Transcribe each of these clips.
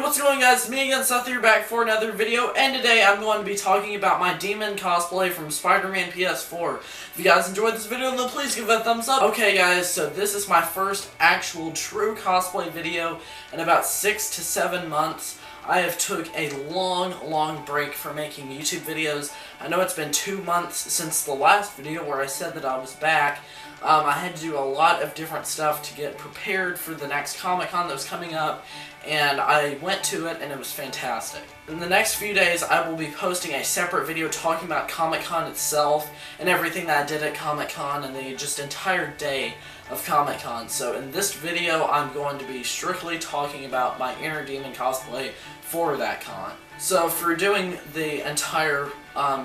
What's going on, guys? Me again, Seth here, back for another video, and today I'm going to be talking about my demon cosplay from Spider-Man PS4. If you guys enjoyed this video, then please give it a thumbs up. Okay guys, so this is my first actual true cosplay video in about 6 to 7 months. I have took a long break from making YouTube videos. I know it's been 2 months since the last video where I said that I was back. I had to do a lot of different stuff to get prepared for the next Comic-Con that was coming up, and I went to it and it was fantastic. In the next few days I will be posting a separate video talking about Comic-Con itself and everything that I did at Comic-Con and the just entire day of Comic-Con. So in this video I'm going to be strictly talking about my inner demon cosplay for that con. So for doing the entire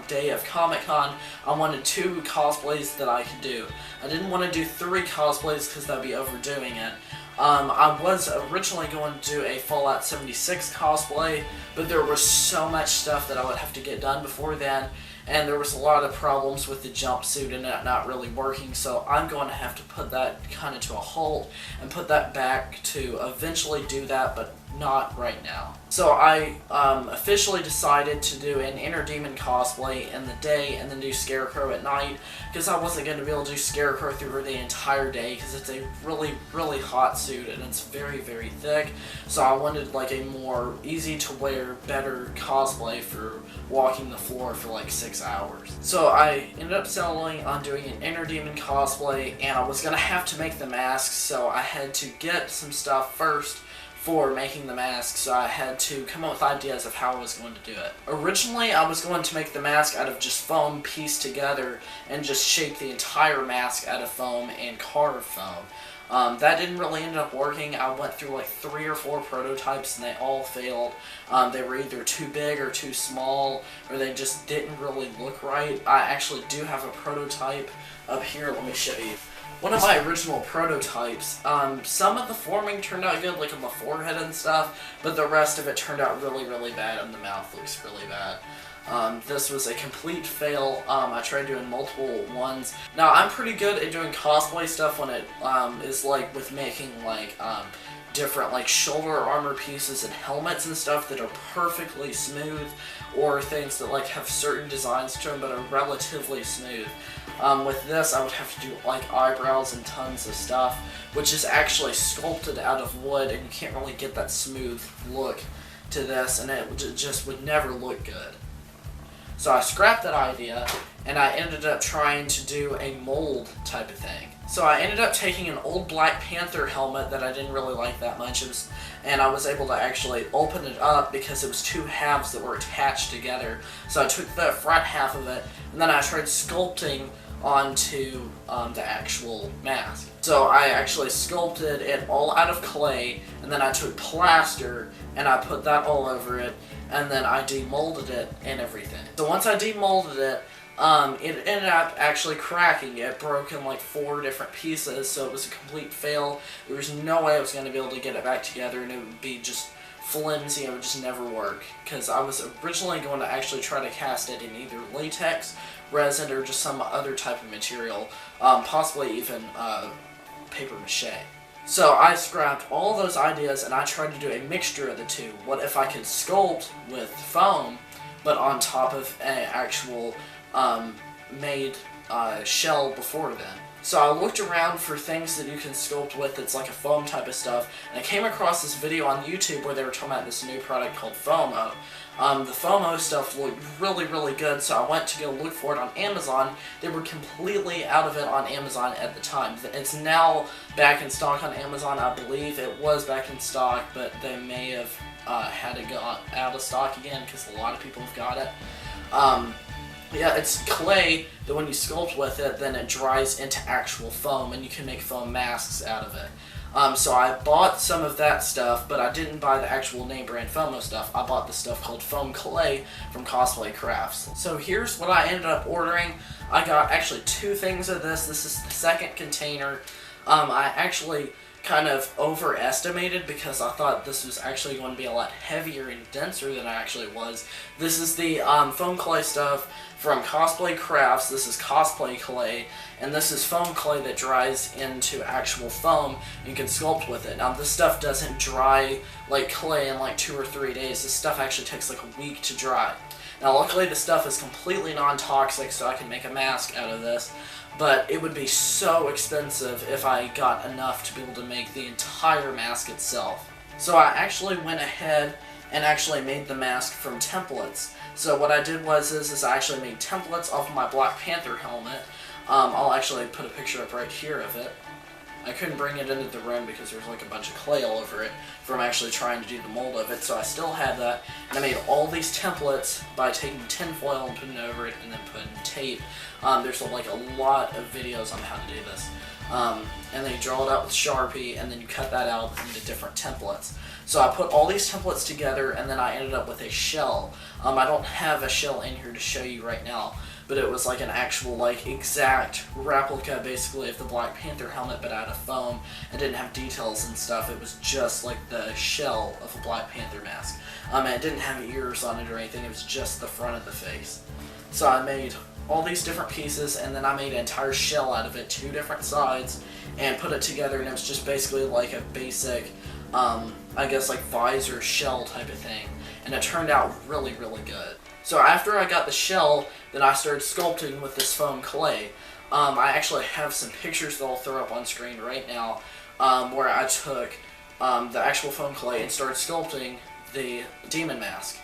day of Comic-Con, I wanted 2 cosplays that I could do. I didn't want to do 3 cosplays because that would be overdoing it. I was originally going to do a Fallout 76 cosplay, but there was so much stuff that I would have to get done before then, and there was a lot of problems with the jumpsuit and it not really working, so I'm going to have to put that kind of to a halt and put that back to eventually do that, but not right now. So I officially decided to do an Inner Demon cosplay in the day and then do Scarecrow at night, because I wasn't going to be able to do Scarecrow through the entire day because it's a really hot suit and it's very thick. So I wanted like a more easy to wear, better cosplay for walking the floor for like 6 hours. So I ended up settling on doing an Inner Demon cosplay, and I was going to have to make the masks, so I had to get some stuff first for making the mask, so I had to come up with ideas of how I was going to do it. Originally, I was going to make the mask out of just foam pieced together and just shape the entire mask out of foam and carve foam. That didn't really end up working. I went through like 3 or 4 prototypes and they all failed. They were either too big or too small, or they just didn't really look right. I actually do have a prototype up here. Let me show you. One of my original prototypes, some of the forming turned out good, like on the forehead and stuff, but the rest of it turned out really bad, and the mouth looks really bad. This was a complete fail. I tried doing multiple ones. Now, I'm pretty good at doing cosplay stuff when it is like with making like different like shoulder armor pieces and helmets and stuff that are perfectly smooth, or things that like have certain designs to them but are relatively smooth. With this, I would have to do like eyebrows and tons of stuff, which is actually sculpted out of wood, and you can't really get that smooth look to this, and it just would never look good. So I scrapped that idea, and I ended up trying to do a mold type of thing. So I ended up taking an old Black Panther helmet that I didn't really like that much, and I was able to actually open it up because it was 2 halves that were attached together. So I took the front half of it, and then I tried sculpting onto the actual mask. So I actually sculpted it all out of clay, and then I took plaster and I put that all over it, and then I demolded it and everything. So once I demolded it, it ended up actually cracking. It broke in like 4 different pieces, so it was a complete fail. There was no way I was going to be able to get it back together, and it would be just flimsy. It would just never work, because I was originally going to actually try to cast it in either latex, resin, or just some other type of material, possibly even paper mache. So I scrapped all those ideas and I tried to do a mixture of the two. What if I could sculpt with foam, but on top of an actual made shell before then? So I looked around for things that you can sculpt with that's like a foam type of stuff, and I came across this video on YouTube where they were talking about this new product called Foamo. The Foamo stuff looked really good, so I went to go look for it on Amazon. They were completely out of it on Amazon at the time. It's now back in stock on Amazon. I believe it was back in stock, but they may have had it go out of stock again because a lot of people have got it. Yeah, it's clay that when you sculpt with it, then it dries into actual foam, and you can make foam masks out of it. So I bought some of that stuff, but I didn't buy the actual name brand Foamo stuff. I bought the stuff called foam clay from Cosplay Crafts. So here's what I ended up ordering. I got actually 2 things of this. This is the second container. I actually kind of overestimated because I thought this was actually going to be a lot heavier and denser than it actually was. This is the foam clay stuff from Cosplay Crafts. This is cosplay clay, and this is foam clay that dries into actual foam. You can sculpt with it. Now this stuff doesn't dry like clay in like 2 or 3 days. This stuff actually takes like a week to dry. Now luckily this stuff is completely non-toxic, so I can make a mask out of this. But it would be so expensive if I got enough to be able to make the entire mask itself. So I actually went ahead and actually made the mask from templates. So what I did is I actually made templates off of my Black Panther helmet. I'll actually put a picture up right here of it. I couldn't bring it into the room because there's like a bunch of clay all over it from actually trying to do the mold of it, so I still had that. And I made all these templates by taking tinfoil and putting it over it and then putting tape. There's like a lot of videos on how to do this. And then you draw it out with Sharpie and then you cut that out into different templates. So I put all these templates together and then I ended up with a shell. I don't have a shell in here to show you right now, but it was like an actual like exact replica basically of the Black Panther helmet, but out of foam. It didn't have details and stuff. It was just like the shell of a Black Panther mask. And it didn't have ears on it or anything. It was just the front of the face. So I made all these different pieces and then I made an entire shell out of it, 2 different sides, and put it together, and it was just basically like a basic I guess like visor shell type of thing, and it turned out really good. So after I got the shell, then I started sculpting with this foam clay. I actually have some pictures that I'll throw up on screen right now where I took the actual foam clay and started sculpting the demon mask.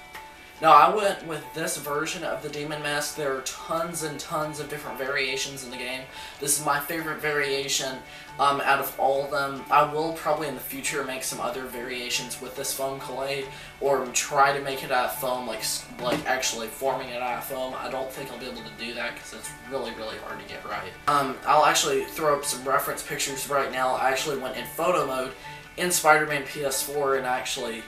Now I went with this version of the demon mask. There are tons and tons of different variations in the game. This is my favorite variation out of all of them. I will probably in the future make some other variations with this foam clay, or try to make it out of foam, like actually forming it out of foam. I don't think I'll be able to do that because it's really hard to get right. I'll actually throw up some reference pictures right now. I actually went in photo mode in Spider-Man PS4 and actually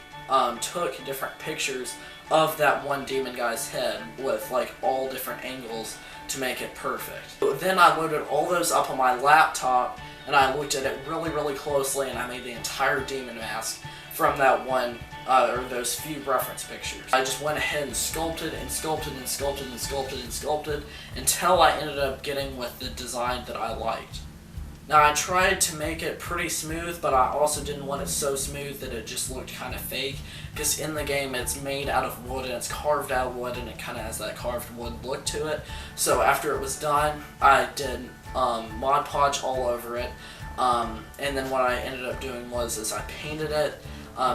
took different pictures of that one demon guy's head with like all different angles to make it perfect. Then I loaded all those up on my laptop and I looked at it really closely, and I made the entire demon mask from that one or those few reference pictures. I just went ahead and sculpted and sculpted and sculpted and sculpted and sculpted until I ended up getting with the design that I liked. Now I tried to make it pretty smooth, but I also didn't want it so smooth that it just looked kind of fake, because in the game it's made out of wood and it's carved out of wood and it kind of has that carved wood look to it. So after it was done, I did Mod Podge all over it, and then what I ended up doing was I painted it.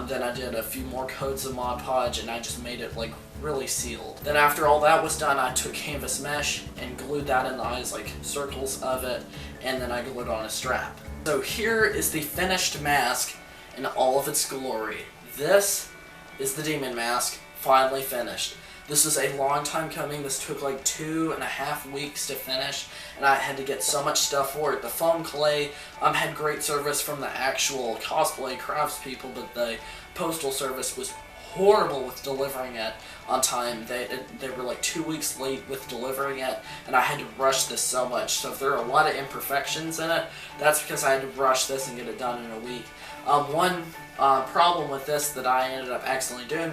Then I did a few more coats of Mod Podge and I just made it like really sealed. Then after all that was done, I took canvas mesh and glued that in the eyes, like circles of it, and then I glued on a strap. So here is the finished mask in all of its glory. This is the demon mask, finally finished. This was a long time coming. This took like 2.5 weeks to finish, and I had to get so much stuff for it. The foam clay had great service from the actual cosplay crafts people, but the postal service was horrible with delivering it on time. They were like 2 weeks late with delivering it, and I had to rush this so much. So if there are a lot of imperfections in it, that's because I had to rush this and get it done in a week. One problem with this that I ended up accidentally doing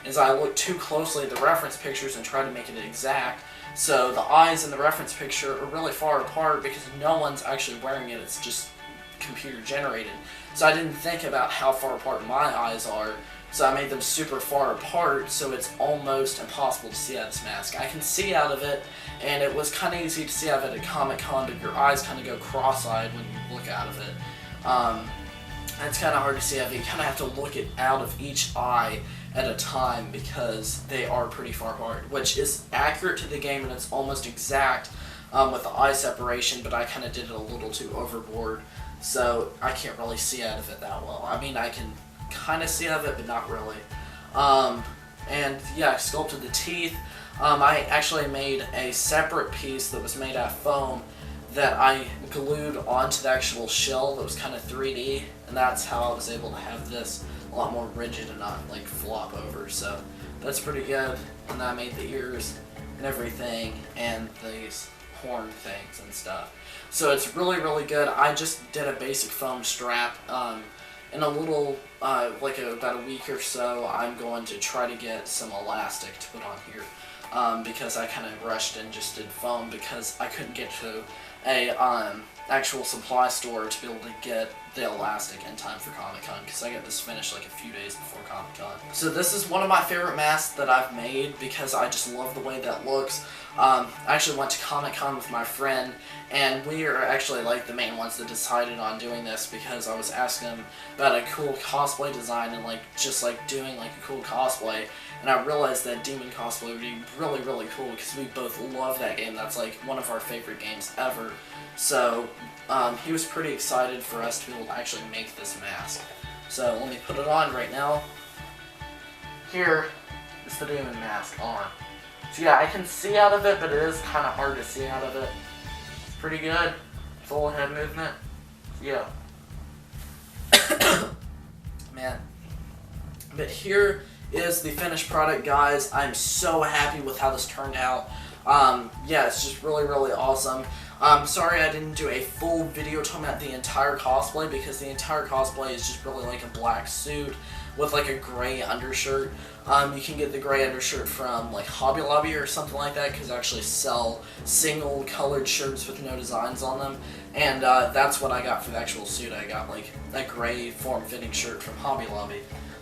is I looked too closely at the reference pictures and tried to make it exact. So the eyes in the reference picture are really far apart because no one's actually wearing it. It's just computer generated. So I didn't think about how far apart my eyes are. So I made them super far apart, so it's almost impossible to see out of this mask. I can see out of it, and it was kind of easy to see out of it at Comic-Con, but your eyes kind of go cross-eyed when you look out of it. It's kind of hard to see out of it. You kind of have to look it out of each eye at a time because they are pretty far apart, which is accurate to the game and it's almost exact with the eye separation, but I kind of did it a little too overboard, so I can't really see out of it that well. I mean, I can kind of see out of it, but not really. And yeah, I sculpted the teeth. I actually made a separate piece that was made out of foam that I glued onto the actual shell that was kind of 3D, and that's how I was able to have this a lot more rigid and not like flop over. So that's pretty good. And then I made the ears and everything and these horn things and stuff. So it's really, really good. I just did a basic foam strap. In a little, about a week or so, I'm going to try to get some elastic to put on here. Because I kind of rushed and just did foam because I couldn't get to a actual supply store to be able to get the elastic in time for Comic-Con, because I got this finished like a few days before Comic-Con. So this is one of my favorite masks that I've made because I just love the way that looks. I actually went to Comic-Con with my friend, and we are actually like the main ones that decided on doing this because I was asking him about a cool cosplay design and just doing like a cool cosplay, and I realized that Demon cosplay would be really, really cool because we both love that game. That's like one of our favorite games ever. So he was pretty excited for us to be able to actually make this mask. So let me put it on right now. Here is the Demon mask on. So yeah, I can see out of it, but it is kind of hard to see out of it. Pretty good. Full head movement. Yeah. Man. But here is the finished product, guys. I'm so happy with how this turned out. Yeah, it's just really, really awesome. Sorry I didn't do a full video talking about the entire cosplay, because the entire cosplay is just really like a black suit with like a gray undershirt. You can get the gray undershirt from like Hobby Lobby or something like that, because they actually sell single colored shirts with no designs on them. And that's what I got for the actual suit. I got like a gray form-fitting shirt from Hobby Lobby.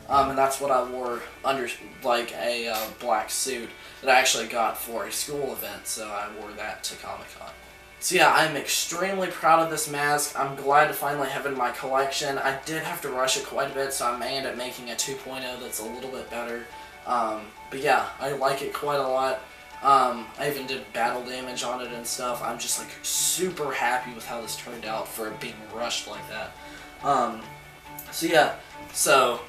And that's what I wore under like a black suit that I actually got for a school event, so I wore that to Comic-Con. So yeah, I'm extremely proud of this mask. I'm glad to finally have it in my collection. I did have to rush it quite a bit, so I may end up making a 2.0 that's a little bit better. But yeah, I like it quite a lot. I even did battle damage on it and stuff. I'm just like super happy with how this turned out for it being rushed like that. So yeah, so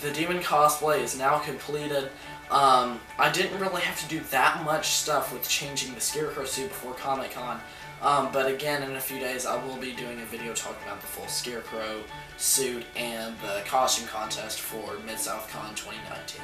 the Demon cosplay is now completed. I didn't really have to do that much stuff with changing the Scarecrow suit before Comic-Con. But again, in a few days, I will be doing a video talking about the full Scarecrow suit and the costume contest for Mid-South Con 2019.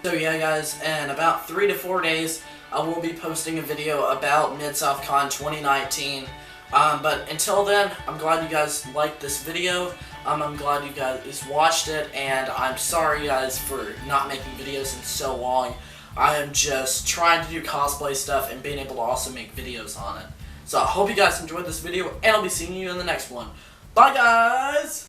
So yeah, guys, in about 3 to 4 days, I will be posting a video about Mid-South Con 2019. But until then, I'm glad you guys liked this video. I'm glad you guys watched it, and I'm sorry, guys, for not making videos in so long. I am just trying to do cosplay stuff and being able to also make videos on it. So I hope you guys enjoyed this video, and I'll be seeing you in the next one. Bye, guys!